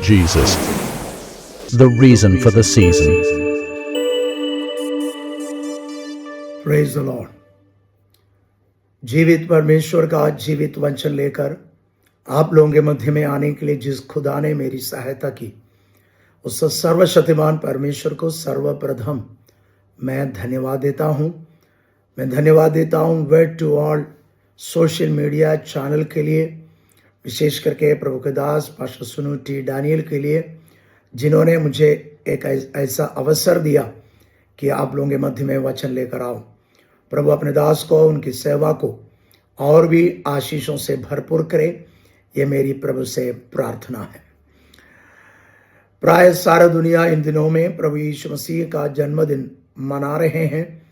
Jesus, the reason for the season. Praise the Lord. जीवित परमेश्वर का जीवित वचन लेकर आप लोगों के मध्य में आने के लिए जिस खुदा ने मेरी सहायता की, उस सर्वशक्तिमान परमेश्वर को सर्वप्रथम मैं धन्यवाद देता हूं। मैं धन्यवाद देता हूं wait to all social media channel के लिए, विशेष करके प्रभु के दास पास्टर सुनु टी डैनियल के लिए, जिन्होंने मुझे एक ऐसा अवसर दिया कि आप लोगों के मध्य में वचन लेकर आओ। प्रभु अपने दास को, उनकी सेवा को और भी आशीषों से भरपूर करे, ये मेरी प्रभु से प्रार्थना है। प्राय सारा दुनिया इन दिनों में प्रभु यीशु मसीह का जन्मदिन मना रहे हैं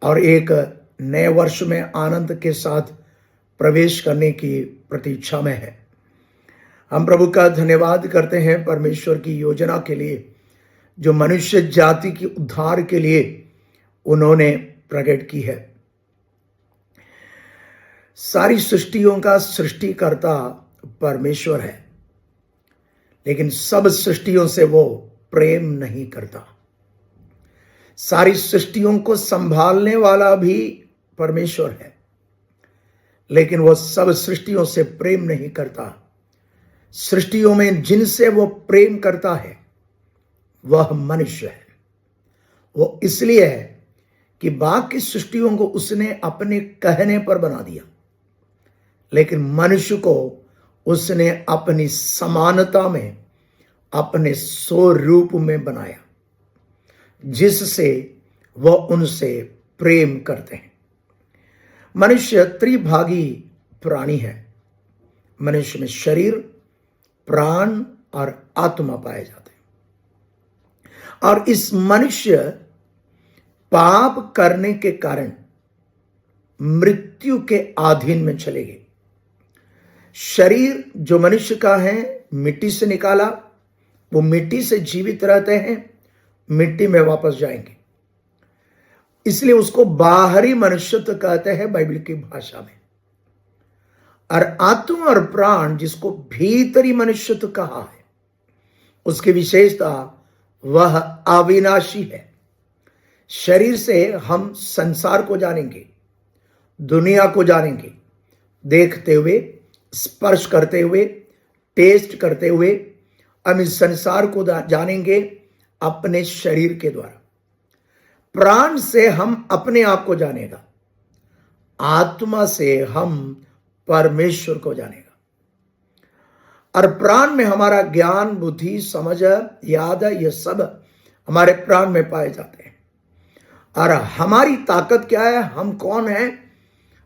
और एक नए वर्ष में आनंद के साथ प्रवेश करने की प्रतीक्षा में है। हम प्रभु का धन्यवाद करते हैं परमेश्वर की योजना के लिए, जो मनुष्य जाति की उद्धार के लिए उन्होंने प्रकट की है। सारी सृष्टियों का सृष्टिकर्ता परमेश्वर है, लेकिन सब सृष्टियों से वो प्रेम नहीं करता। सारी सृष्टियों को संभालने वाला भी परमेश्वर है, लेकिन वो सब सृष्टियों से प्रेम नहीं करता। सृष्टियों में जिनसे वो प्रेम करता है वह मनुष्य है। वो इसलिए है कि बाकी सृष्टियों को उसने अपने कहने पर बना दिया, लेकिन मनुष्य को उसने अपनी समानता में, अपने स्वरूप में बनाया, जिससे वह उनसे प्रेम करते हैं। मनुष्य त्रिभागी प्राणी है। मनुष्य में शरीर, प्राण और आत्मा पाए जाते हैं, और इस मनुष्य पाप करने के कारण मृत्यु के अधीन में चले गए। शरीर जो मनुष्य का है, मिट्टी से निकाला, वो मिट्टी से जीवित रहते हैं, मिट्टी में वापस जाएंगे। इसलिए उसको बाहरी मनुष्यत्व कहते हैं बाइबल की भाषा में। और आत्मा और प्राण, जिसको भीतरी मनुष्यत्व कहा है, उसकी विशेषता वह अविनाशी है। शरीर से हम संसार को जानेंगे, दुनिया को जानेंगे, देखते हुए, स्पर्श करते हुए, टेस्ट करते हुए हम इस संसार को जानेंगे अपने शरीर के द्वारा। प्राण से हम अपने आप को जानेगा, आत्मा से हम परमेश्वर को जानेगा। और प्राण में हमारा ज्ञान, बुद्धि, समझ, याद, ये सब हमारे प्राण में पाए जाते हैं। और हमारी ताकत क्या है, हम कौन है,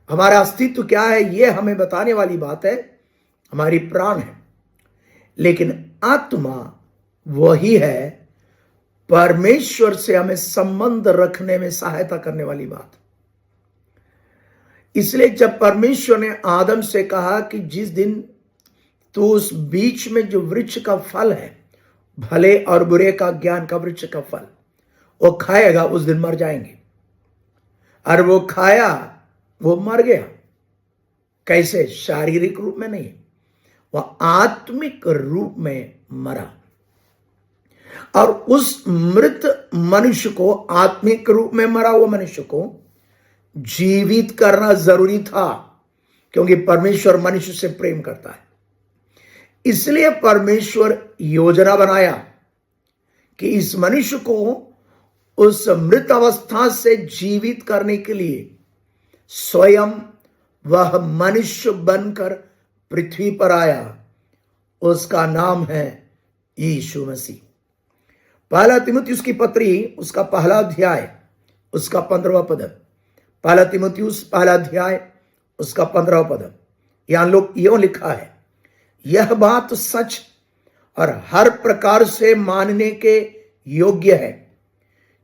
हमारा अस्तित्व क्या है, ये हमें बताने वाली बात है हमारी प्राण है। लेकिन आत्मा वही है परमेश्वर से हमें संबंध रखने में सहायता करने वाली बात। इसलिए जब परमेश्वर ने आदम से कहा कि जिस दिन तू उस बीच में जो वृक्ष का फल है, भले और बुरे का ज्ञान का वृक्ष का फल, वो खाएगा, उस दिन मर जाएंगे। और वो खाया, वो मर गया। कैसे? शारीरिक रूप में नहीं, वह आत्मिक रूप में मरा। और उस मृत मनुष्य को, आत्मिक रूप में मरा हुआ मनुष्य को जीवित करना जरूरी था, क्योंकि परमेश्वर मनुष्य से प्रेम करता है। इसलिए परमेश्वर योजना बनाया कि इस मनुष्य को उस मृत अवस्था से जीवित करने के लिए स्वयं वह मनुष्य बनकर पृथ्वी पर आया। उसका नाम है यीशु मसीह। पहला तीमुथियुस की पत्री, उसका पहला अध्याय, उसका 15वां पद। पहला तीमुथियुस पहला अध्याय, उसका 15वां पद। यहां लोग यूं लिखा है, यह बात सच और हर प्रकार से मानने के योग्य है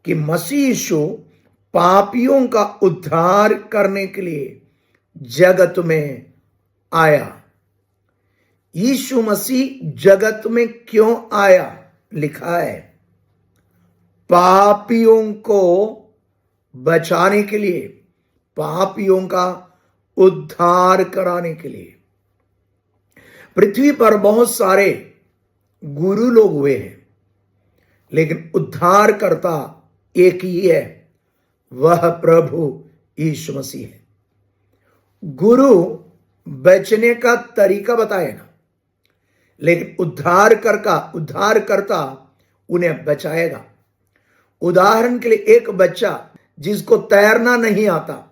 कि मसीह यीशु पापियों का उद्धार करने के लिए जगत में आया। यीशु मसीह जगत में क्यों आया? लिखा है पापियों को बचाने के लिए, पापियों का उद्धार कराने के लिए। पृथ्वी पर बहुत सारे गुरु लोग हुए हैं, लेकिन उद्धारकर्ता एक ही है, वह प्रभु यीशु मसीह है। गुरु बचने का तरीका बताएगा, लेकिन उद्धारकर्ता उन्हें बचाएगा। उदाहरण के लिए एक बच्चा जिसको तैरना नहीं आता,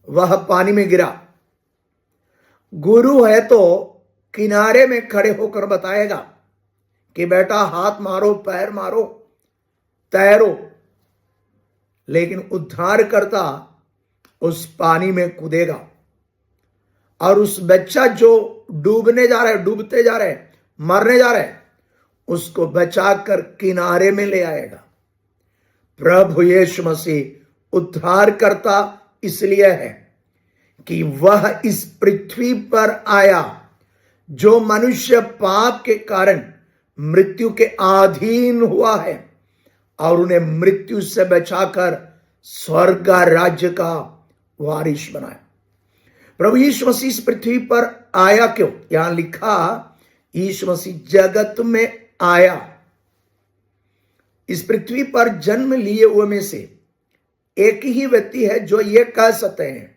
वह पानी में गिरा, गुरु है तो किनारे में खड़े होकर बताएगा कि बेटा हाथ मारो, पैर मारो, तैरो। लेकिन उद्धारकर्ता उस पानी में कूदेगा और उस बच्चा जो डूबते जा रहा है, मरने जा रहा है, उसको बचाकर किनारे में ले आएगा। प्रभु यीशु मसीह उद्धारकर्ता इसलिए है कि वह इस पृथ्वी पर आया, जो मनुष्य पाप के कारण मृत्यु के अधीन हुआ है, और उन्हें मृत्यु से बचाकर स्वर्ग राज्य का वारिस बनाया। प्रभु यीशु मसीह इस पृथ्वी पर आया क्यों? यहां लिखा, यीशु मसीह जगत में आया। इस पृथ्वी पर जन्म लिए हुए में से एक ही व्यक्ति है जो ये कह सकते हैं,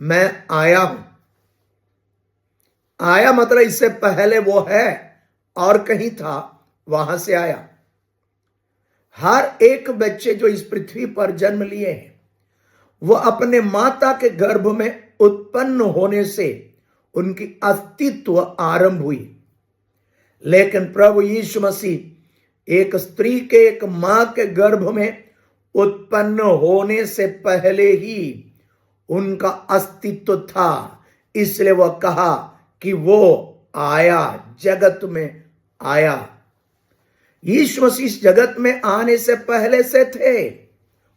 मैं आया हूं। आया मतलब इससे पहले वो है और कहीं था, वहां से आया। हर एक बच्चे जो इस पृथ्वी पर जन्म लिए हैं, वो अपने माता के गर्भ में उत्पन्न होने से उनकी अस्तित्व आरंभ हुई। लेकिन प्रभु यीशु मसीह एक स्त्री के, एक मां के गर्भ में उत्पन्न होने से पहले ही उनका अस्तित्व था। इसलिए वह कहा कि वो आया, जगत में आया। यीशु मसीह इस जगत में आने से पहले से थे।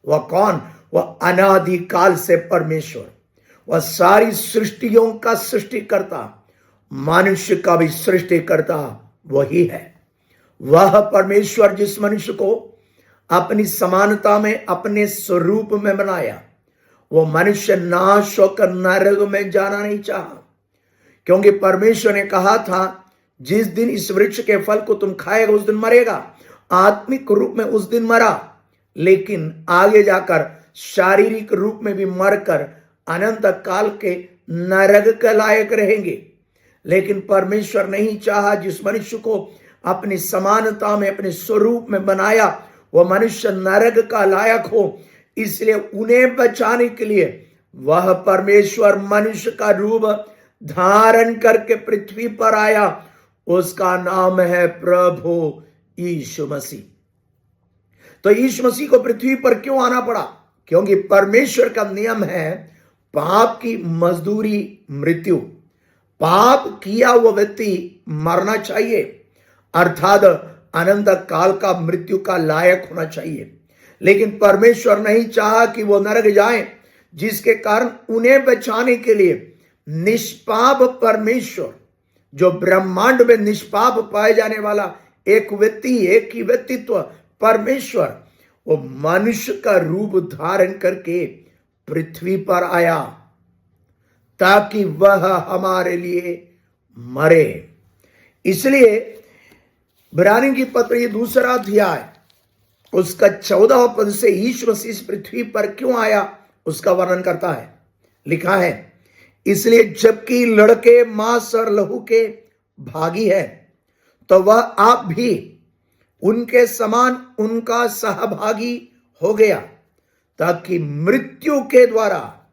वह कौन? वह अनादि काल से परमेश्वर, वह सारी सृष्टियों का सृष्टिकर्ता, मनुष्य का भी सृष्टिकर्ता वही है। वह परमेश्वर जिस मनुष्य को अपनी समानता में, अपने स्वरूप में बनाया, वो मनुष्य नाश होकर नरक में जाना नहीं चाहा, क्योंकि परमेश्वर ने कहा था, जिस दिन इस वृक्ष के फल को तुम खाएगा उस दिन मरेगा। आत्मिक रूप में उस दिन मरा, लेकिन आगे जाकर शारीरिक रूप में भी मरकर अनंत काल के नरक के लायक रहेंगे। लेकिन परमेश्वर नहीं चाहा, जिस मनुष्य को अपनी समानता में, अपने स्वरूप में बनाया, वह मनुष्य नरक का लायक हो। इसलिए उन्हें बचाने के लिए वह परमेश्वर मनुष्य का रूप धारण करके पृथ्वी पर आया। उसका नाम है प्रभु यीशु मसीह। तो यीशु मसीह को पृथ्वी पर क्यों आना पड़ा? क्योंकि परमेश्वर का नियम है, पाप की मजदूरी मृत्यु। पाप किया हुआ व्यक्ति मरना चाहिए, अर्थात अनंत काल का मृत्यु का लायक होना चाहिए। लेकिन परमेश्वर नहीं चाहा कि वो नरक जाए, जिसके कारण उन्हें बचाने के लिए निष्पाप परमेश्वर, जो ब्रह्मांड में निष्पाप पाए जाने वाला एक व्यक्ति, एक ही व्यक्तित्व परमेश्वर, वो मनुष्य का रूप धारण करके पृथ्वी पर आया, ताकि वह हमारे लिए मरे। इसलिए इब्रानी की पत्र ये 2 अध्याय उसका 14 पद से यीशु मसीह इस पृथ्वी पर क्यों आया उसका वर्णन करता है। लिखा है, इसलिए जबकि लड़के मांस और लहू के भागी है, तो वह आप भी उनके समान उनका सहभागी हो गया, ताकि मृत्यु के द्वारा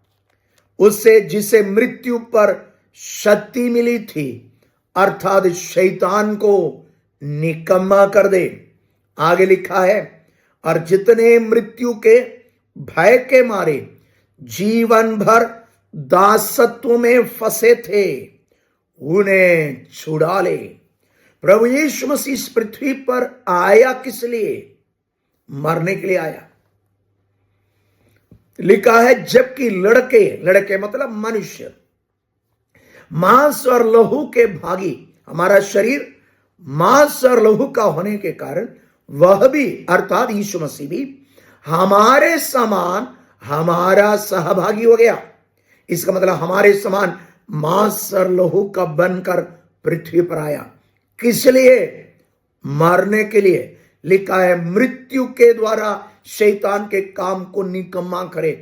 उससे, जिसे मृत्यु पर शक्ति मिली थी, अर्थात शैतान को निकम्मा कर दे। आगे लिखा है, और जितने मृत्यु के भय के मारे जीवन भर दासत्व में फंसे थे, उन्हें छुड़ा ले। प्रभु यीशु मसीह इस पृथ्वी पर आया किस लिए? मरने के लिए आया। लिखा है, जबकि लड़के मतलब मनुष्य मांस और लहू के भागी, हमारा शरीर मांस और लहू का होने के कारण वह भी, अर्थात यीशु मसीह भी हमारे समान हमारा सहभागी हो गया। इसका मतलब हमारे समान मांस और लहू का बनकर पृथ्वी पर आया। किस लिए? मारने के लिए। लिखा है मृत्यु के द्वारा शैतान के काम को निकम्मा करे।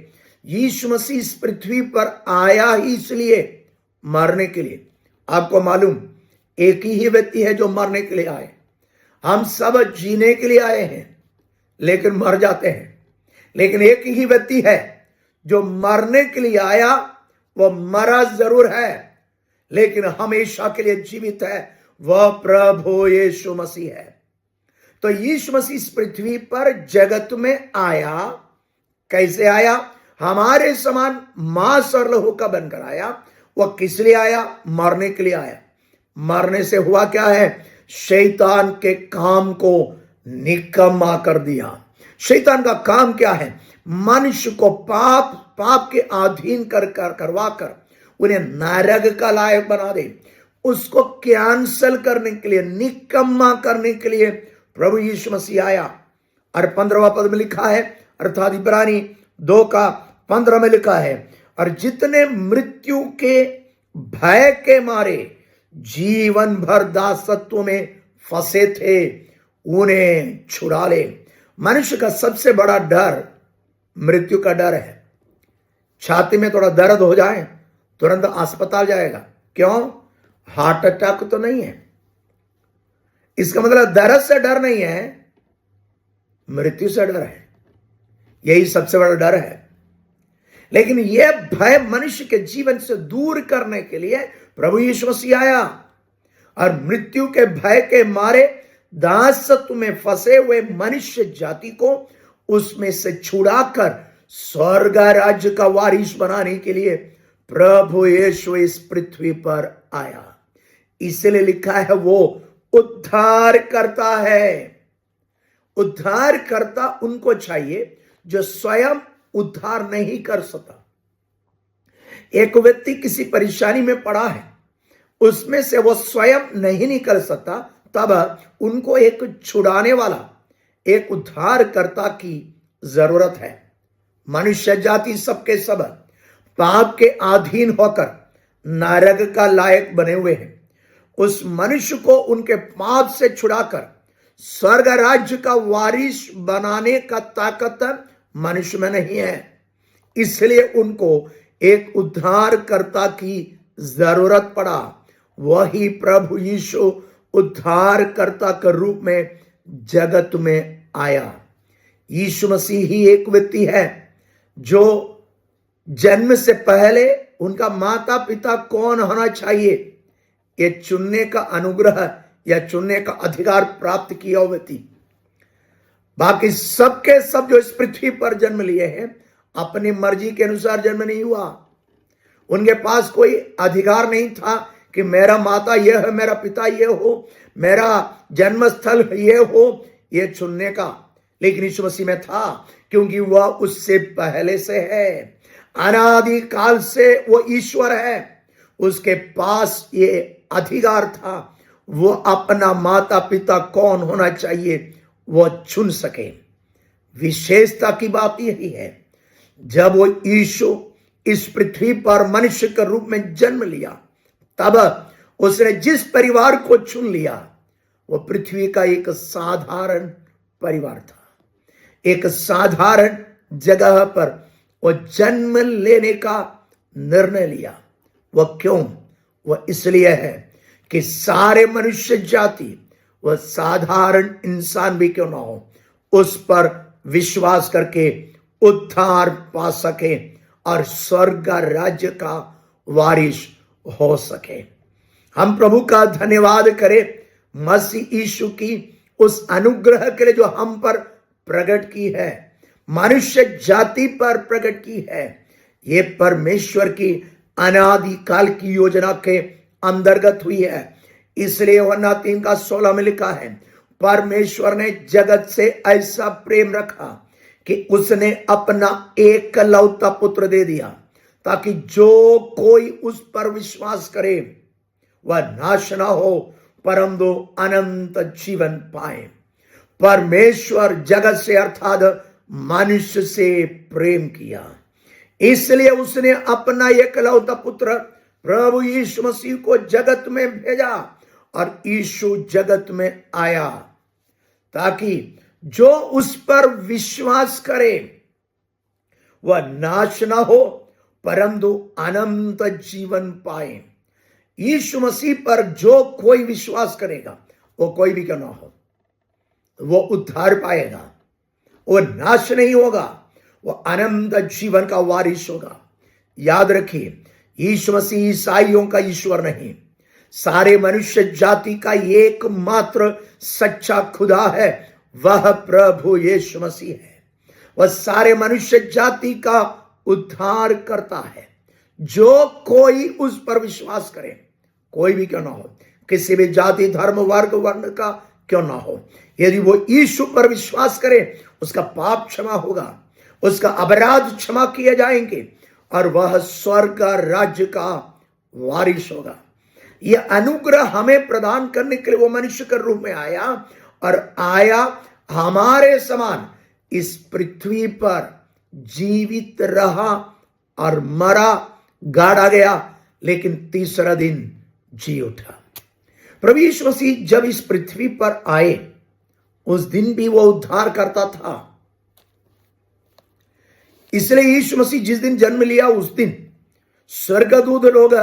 यीशु मसीह इस पृथ्वी पर आया ही इसलिए, मरने के लिए। आपको मालूम, एक ही व्यक्ति है जो मरने के लिए आए। हम सब जीने के लिए आए हैं लेकिन मर जाते हैं, लेकिन एक ही व्यक्ति है जो मरने के लिए आया। वह मरा जरूर है लेकिन हमेशा के लिए जीवित है। वह प्रभु यीशु मसीह है। तो यीशु मसीह इस पृथ्वी पर जगत में आया। कैसे आया? हमारे समान मांस और लहू का बनकर आया। वह किस लिए आया? मरने के लिए आया। मरने से हुआ क्या है? शैतान के काम को निकम्मा कर दिया। शैतान का काम क्या है? मनुष्य को पाप के अधीन करवाकर उन्हें नरक का लायक बना दे। उसको कैंसल करने के लिए, निकम्मा करने के लिए प्रभु यीशु मसीह आया। और 15वां पद में लिखा है, अर्थात इब्रानी 2:15 में लिखा है, और जितने मृत्यु के भय के मारे जीवन भर दासत्व में फंसे थे उन्हें छुड़ा ले। मनुष्य का सबसे बड़ा डर मृत्यु का डर है। छाती में थोड़ा दर्द हो जाए तुरंत अस्पताल जाएगा। क्यों? हार्ट अटैक तो नहीं है। इसका मतलब दर्द से डर नहीं है, मृत्यु से डर है। यही सबसे बड़ा डर है। लेकिन यह भय मनुष्य के जीवन से दूर करने के लिए प्रभु यीशु मसीह आया और मृत्यु के भय के मारे दासत्व में फंसे हुए मनुष्य जाति को उसमें से छुड़ाकर स्वर्ग राज्य का वारिस बनाने के लिए प्रभु यीशु इस पृथ्वी पर आया। इसलिए लिखा है वो उद्धार करता है। उद्धार करता उनको चाहिए जो स्वयं उद्धार नहीं कर सकता। एक व्यक्ति किसी परेशानी में पड़ा है, उसमें से वो स्वयं नहीं निकल सकता, तब उनको एक छुड़ाने वाला, एक उद्धारकर्ता की जरूरत है। मनुष्य जाति सबके सब पाप के अधीन होकर नरक का लायक बने हुए हैं। उस मनुष्य को उनके पाप से छुड़ाकर स्वर्ग राज्य का वारिस बनाने का ताकत मनुष्य में नहीं है। इसलिए उनको एक उद्धारकर्ता की जरूरत पड़ा। वही प्रभु यीशु उद्धारकर्ता के रूप में जगत में आया। यीशु मसीह ही एक व्यक्ति है जो जन्म से पहले उनका माता पिता कौन होना चाहिए ये चुनने का अनुग्रह या चुनने का अधिकार प्राप्त किया व्यक्ति। बाकी सबके सब जो इस पृथ्वी पर जन्म लिए हैं अपनी मर्जी के अनुसार जन्म नहीं हुआ। उनके पास कोई अधिकार नहीं था कि मेरा माता यह है, मेरा पिता यह हो, मेरा जन्म स्थल यह हो, यह चुनने का। लेकिन यीशु मसीह में था, क्योंकि वह उससे पहले से है। अनादि काल से वो ईश्वर है। उसके पास ये अधिकार था, वो अपना माता पिता कौन होना चाहिए वो चुन सके। विशेषता की बात यही है, जब वो यीशु इस पृथ्वी पर मनुष्य के रूप में जन्म लिया, तब उसने जिस परिवार को चुन लिया वो पृथ्वी का एक साधारण परिवार था। एक साधारण जगह पर वो जन्म लेने का निर्णय लिया। वह क्यों? वह इसलिए है कि सारे मनुष्य जाति, वह साधारण इंसान भी क्यों ना हो, उस पर विश्वास करके उद्धार पा सके और स्वर्ग राज्य का वारिस हो सके। हम प्रभु का धन्यवाद करें मसीह यीशु की उस अनुग्रह के लिए जो हम पर प्रकट की है, मनुष्य जाति पर प्रकट की है। ये परमेश्वर की अनादि काल की योजना के अंतर्गत हुई है। इसलिए यूहन्ना 3:16 में लिखा है, परमेश्वर ने जगत से ऐसा प्रेम रखा कि उसने अपना एकलौता पुत्र दे दिया, ताकि जो कोई उस पर विश्वास करे वह नाश ना हो परंतु अनंत जीवन पाए। परमेश्वर जगत से अर्थात मनुष्य से प्रेम किया, इसलिए उसने अपना एकलौता पुत्र प्रभु यीशु मसीह को जगत में भेजा और यीशु जगत में आया ताकि जो उस पर विश्वास करे वह नाश न हो परंतु अनंत जीवन पाए। यीशु मसीह पर जो कोई विश्वास करेगा वो कोई भी क्यों ना हो वो उद्धार पाएगा, वो नाश नहीं होगा, वो अनंत जीवन का वारिस होगा। याद रखिए, यीशु मसीह ईसाइयों का ईश्वर नहीं, सारे मनुष्य जाति का एकमात्र सच्चा खुदा है, वह प्रभु यीशु मसीह है। वह सारे मनुष्य जाति का उद्धार करता है। जो कोई उस पर विश्वास करे, कोई भी क्यों ना हो, किसी भी जाति धर्म वर्ग वर्ण का क्यों ना हो, यदि वो यीशु पर विश्वास करे उसका पाप क्षमा होगा, उसका अपराध क्षमा किए जाएंगे और वह स्वर्ग राज्य का वारिस होगा। यह अनुग्रह हमें प्रदान करने के लिए वो मनुष्य के रूप में आया और आया हमारे समान इस पृथ्वी पर जीवित रहा और मरा, गाड़ा गया, लेकिन तीसरा दिन जी उठा। प्रभु यीशु मसीह जब इस पृथ्वी पर आए उस दिन भी वो उद्धार करता था। इसलिए यीशु मसीह जिस दिन जन्म लिया उस दिन स्वर्गदूत लोग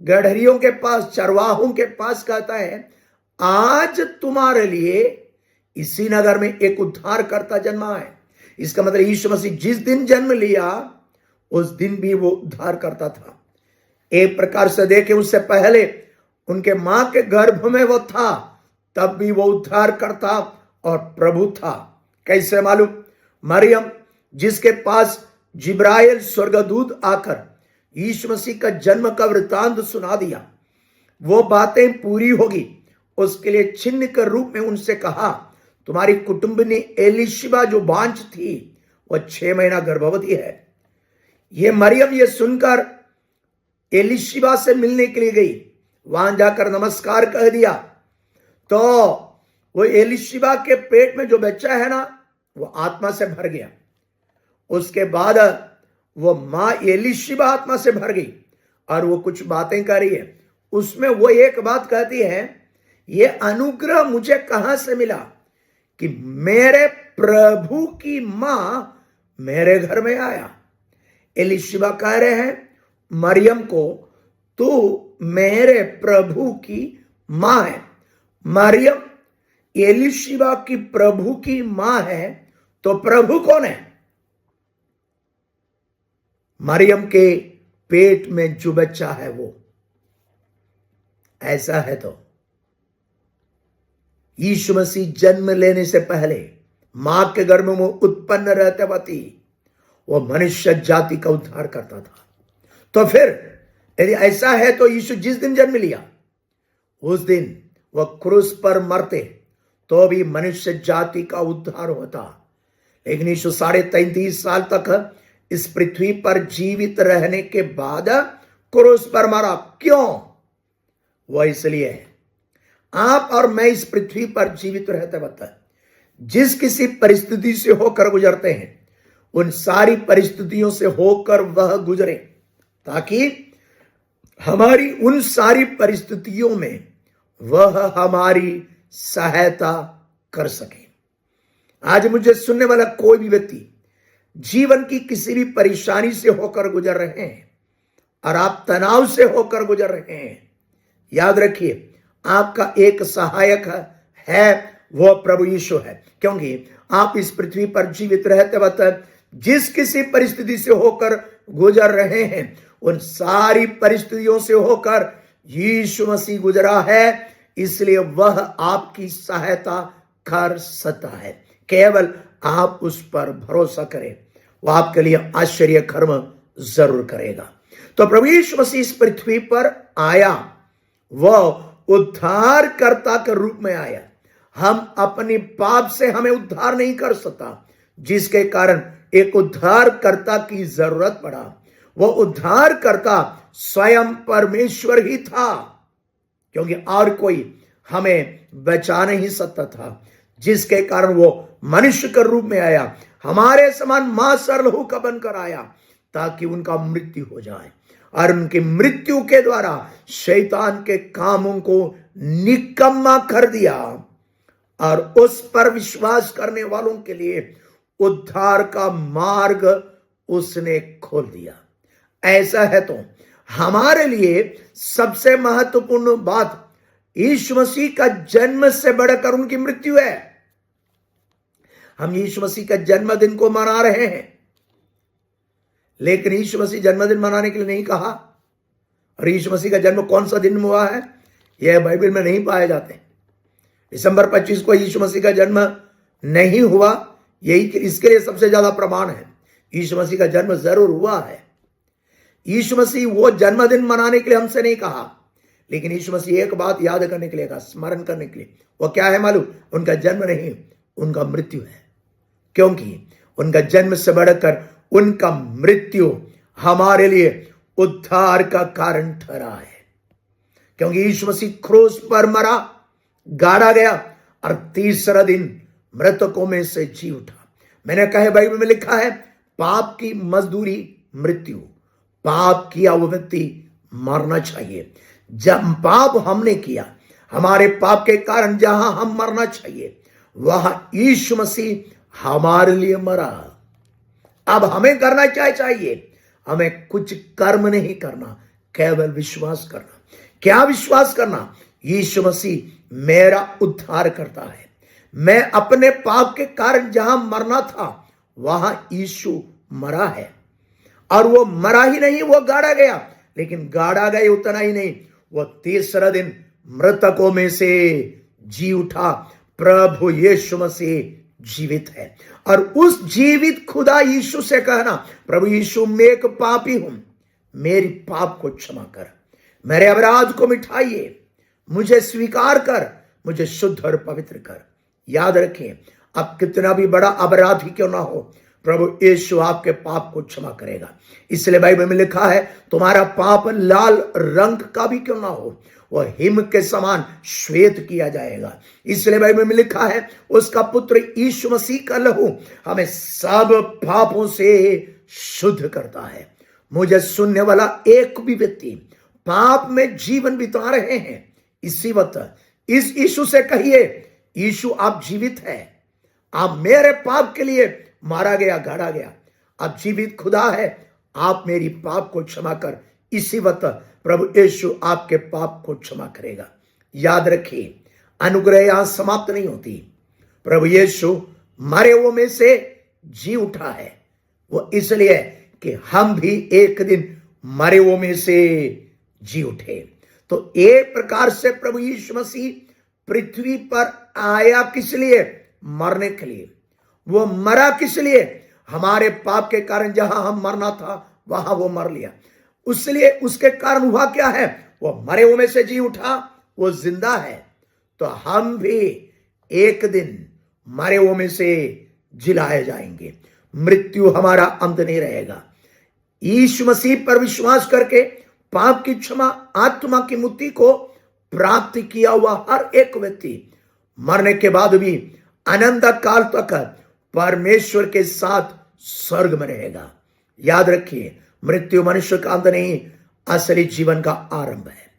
गड़हरियों के पास, चरवाहों के पास कहता है, आज तुम्हारे लिए इसी नगर में एक उद्धार करता जन्मा है। इसका मतलब यीशु मसीह जिस दिन जन्म लिया उस दिन भी वो उद्धार करता था। एक प्रकार से देखें, उससे पहले उनके मां के गर्भ में वो था, तब भी वो उद्धार करता और प्रभु था। कैसे मालूम? मरियम जिसके पास जिब्राइल स्वर्गदूत आकर यीशु मसीह का जन्म का वृतांत सुना दिया, वो बातें पूरी होगी उसके लिए चिन्ह के रूप में उनसे कहा, तुम्हारी कुटुंबिनी एलिशिबा जो बांझ थी वह 6 महीना गर्भवती है। ये मरियम ये सुनकर एलिशिबा से मिलने के लिए गई, वहां जाकर नमस्कार कह दिया तो वो एलिशिबा के पेट में जो बच्चा है ना वो आत्मा से भर गया। उसके बाद वो मां एलिशिबा आत्मा से भर गई और वो कुछ बातें कर रही है। उसमें वो एक बात कहती है, ये अनुग्रह मुझे कहां से मिला कि मेरे प्रभु की मां मेरे घर में आया। एलिशिबा कह रहे हैं मरियम को, तू मेरे प्रभु की मां है। मरियम एलिशिबा की प्रभु की मां है तो प्रभु कौन है? मरियम के पेट में जो बच्चा है वो। ऐसा है तो यीशु मसीह जन्म लेने से पहले मां के गर्भ में उत्पन्न रहते वती वो मनुष्य जाति का उद्धार करता था। तो फिर यदि ऐसा है तो यीशु जिस दिन जन्म लिया उस दिन वह क्रूस पर मरते तो भी मनुष्य जाति का उद्धार होता। लेकिन यीशु 33.5 साल तक इस पृथ्वी पर जीवित रहने के बाद क्रूस पर मरा। क्यों? वह इसलिए है, आप और मैं इस पृथ्वी पर जीवित रहते वक्त जिस किसी परिस्थिति से होकर गुजरते हैं उन सारी परिस्थितियों से होकर वह गुजरे ताकि हमारी उन सारी परिस्थितियों में वह हमारी सहायता कर सके। आज मुझे सुनने वाला कोई भी व्यक्ति जीवन की किसी भी परेशानी से होकर गुजर रहे हैं और आप तनाव से होकर गुजर रहे हैं, याद रखिए आपका एक सहायक है, वो प्रभु यीशु है। क्योंकि आप इस पृथ्वी पर जीवित रहते वक्त जिस किसी परिस्थिति से होकर गुजर रहे हैं उन सारी परिस्थितियों से होकर यीशु मसीह गुजरा है, इसलिए वह आपकी सहायता कर सकता है। केवल आप उस पर भरोसा करें, वह आपके लिए आश्चर्य कर्म जरूर करेगा। तो प्रभु यीशु मसीह इस पृथ्वी पर आया, वह उद्धारकर्ता के रूप में आया। हम अपने पाप से हमें उद्धार नहीं कर सकता, जिसके कारण एक उद्धारकर्ता की जरूरत पड़ा। वो उद्धारकर्ता स्वयं परमेश्वर ही था, क्योंकि और कोई हमें बचा नहीं सकता था, जिसके कारण वो मनुष्य के रूप में आया, हमारे समान मांस और लहू का बनकर आया ताकि उनका मृत्यु हो जाए और उनकी मृत्यु के द्वारा शैतान के कामों को निकम्मा कर दिया और उस पर विश्वास करने वालों के लिए उद्धार का मार्ग उसने खोल दिया। ऐसा है तो हमारे लिए सबसे महत्वपूर्ण बात यीशु मसीह का जन्म से बढ़कर उनकी मृत्यु है। हम यीशु मसीह का जन्मदिन को मना रहे हैं, लेकिन यीशु मसीह जन्मदिन मनाने के लिए नहीं कहा। और यीशु मसीह का जन्म कौन सा दिन में हुआ है, यह बाइबल में नहीं पाए जाते। दिसंबर 25 को यीशु मसीह का जन्म नहीं हुआ, यही इसके लिए सबसे ज्यादा प्रमाण है। यीशु मसीह का जन्म जरूर हुआ है। यीशु मसीह वो जन्मदिन मनाने के लिए हमसे नहीं कहा, लेकिन यीशु मसीह एक बात याद करने के लिए कहा, स्मरण करने के लिए। वो क्या है मालूम? उनका जन्म नहीं, उनका मृत्यु है। क्योंकि उनका जन्म से बढ़कर उनका मृत्यु हमारे लिए उद्धार का कारण ठहरा है। क्योंकि यीशु मसीह क्रूस पर मरा, गाड़ा गया और तीसरा दिन मृतकों में से जी उठा। मैंने कहा बाइबल में लिखा है, पाप की मजदूरी मृत्यु, पाप किया वो व्यक्ति मरना चाहिए। जब पाप हमने किया, हमारे पाप के कारण जहां हम मरना चाहिए, वहां यीशु मसीह हमारे लिए मरा। अब हमें करना क्या चाहिए? हमें कुछ कर्म नहीं करना, केवल विश्वास करना। क्या विश्वास करना? यीशु मसीह मेरा उद्धार करता है। मैं अपने पाप के कारण जहां मरना था, वहां यीशु मरा है। और वो मरा ही नहीं, वो गाड़ा गया। लेकिन गाड़ा गया उतना ही नहीं, वो तीसरा दिन मृतकों में से जी उठा। प्रभु यीशु मसीह जीवित है। और उस जीवित खुदा यीशु से कहना, प्रभु यीशु मैं एक पापी हूं, मेरी पाप को क्षमा कर, मेरे अपराध को मिटाइए, मुझे स्वीकार कर, मुझे शुद्ध और पवित्र कर। याद रखें, अब कितना भी बड़ा अपराधी क्यों ना हो, प्रभु यीशु आपके पाप को क्षमा करेगा। इसलिए बाइबल में लिखा है, तुम्हारा पाप लाल रंग का भी क्यों ना हो, वह हिम के समान श्वेत किया जाएगा। इसलिए बाइबल में लिखा है, उसका पुत्र यीशु मसीह का लहू हमें सब पापों से शुद्ध करता है। मुझे सुनने वाला एक भी व्यक्ति पाप में जीवन बिता रहे हैं, इसी वक्त इस यीशु से कहिए, यीशु आप जीवित है, आप मेरे पाप के लिए मारा गया, गाड़ा गया, आप जीवित खुदा है, आप मेरी पाप को क्षमा कर। इसी वक्त प्रभु यीशु आपके पाप को क्षमा करेगा। याद रखिए, अनुग्रह यहां समाप्त नहीं होती। प्रभु यीशु मरे हुओं में से जी उठा है, वो इसलिए कि हम भी एक दिन मरे हुओं में से जी उठे। तो एक प्रकार से प्रभु यीशु मसीह पृथ्वी पर आया किस लिए? मरने के लिए। वो मरा किस लिए? हमारे पाप के कारण जहां हम मरना था, वहां वो मर लिया। उसलिए उसके कारण हुआ क्या है? वो मरे हुए में से जी उठा, वो जिंदा है। तो हम भी एक दिन मरे हुए में से जिलाए जाएंगे। मृत्यु हमारा अंत नहीं रहेगा। यीशु मसीह पर विश्वास करके पाप की क्षमा, आत्मा की मुक्ति को प्राप्त किया हुआ हर एक व्यक्ति मरने के बाद भी अनंत काल तक परमेश्वर के साथ स्वर्ग में रहेगा। याद रखिए, मृत्यु मनुष्य का अंत नहीं, असली जीवन का आरंभ है।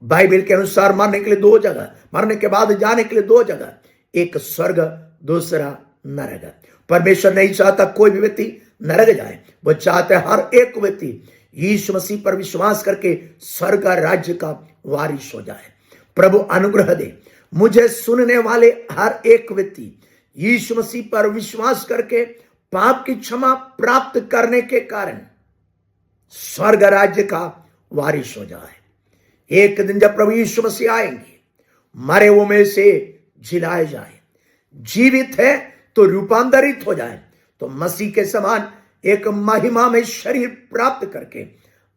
बाइबल के अनुसार मरने के लिए दो जगह, मरने के बाद जाने के लिए दो जगह, एक स्वर्ग, दूसरा नरक। परमेश्वर नहीं चाहता कोई भी व्यक्ति नरक जाए, वो चाहते हर एक व्यक्ति यीशु मसीह पर विश्वास करके स्वर्ग राज्य का वारिस हो जाए। प्रभु अनुग्रह दे, मुझे सुनने वाले हर एक व्यक्ति यीशु मसीह पर विश्वास करके पाप की क्षमा प्राप्त करने के कारण स्वर्ग राज्य का वारिस हो जाए। एक दिन जब प्रभु यीशु मसीह आएंगे, मरे हुए में से जिलाए जाए, जीवित है तो रूपांतरित हो जाए, तो मसीह के समान एक महिमा में शरीर प्राप्त करके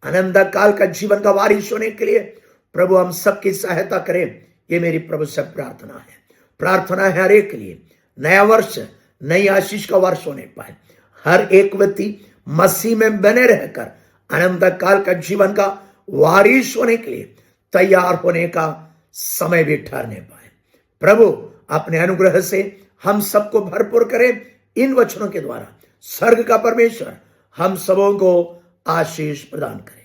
अनंत काल का जीवन का वारिस होने के लिए प्रभु हम सबकी सहायता करें। ये मेरी प्रभु से प्रार्थना है। प्रार्थना है हर एक के लिए नया वर्ष नई आशीष का वर्ष होने पाए। हर एक व्यक्ति मसीह में बने रहकर अनंत काल का जीवन का वारिस होने के लिए तैयार होने का समय भी ठहरने पाए। प्रभु अपने अनुग्रह से हम सबको भरपूर करें। इन वचनों के द्वारा स्वर्ग का परमेश्वर हम सबों को आशीष प्रदान करे।